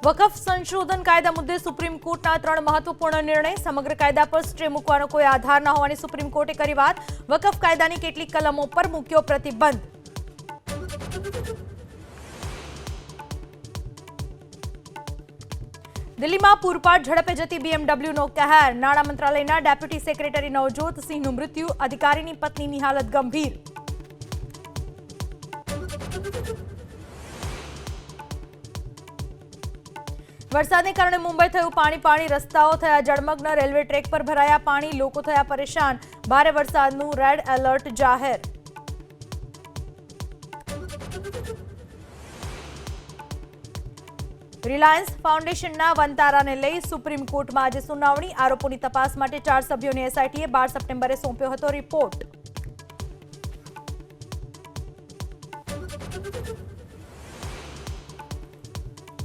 વકફ સંશોધન કાયદા મુદ્દે સુપ્રીમ કોર્ટના 3 મહત્વપૂર્ણ નિર્ણય. સમગ્ર કાયદા પર સ્ટે મૂકવાનો કોઈ આધાર ન હોવાની સુપ્રીમ કોર્ટે કરી વાત. વકફ કાયદાની કેટલીક કલમો પર મૂક્યો પ્રતિબંધ. દિલ્હીમાં પૂરપાટ ઝડપે જતી બીએમડબલ્યુનો કહેર. નાણાં મંત્રાલયના ડેપ્યુટી સેક્રેટરી નવજોત સિંહનું મૃત્યુ. અધિકારીની પત્નીની હાલત ગંભીર. વરસાદને કારણે મુંબઈ થયું પાણી. રસ્તાઓ થયા જળમગ્ન. રેલવે ટ્રેક પર ભરાયા પાણી. લોકો થયા પરેશાન. ભારે વરસાદનું રેડ એલર્ટ જાહેર. રિલાયન્સ ફાઉન્ડેશનના વંતારાને લઈ સુપ્રીમ કોર્ટમાં આજે સુનાવણી. આરોપોની તપાસ માટે 4 સભ્યોની એસઆઈટીએ 12 સપ્ટેમ્બરે સોંપ્યો હતો રિપોર્ટ.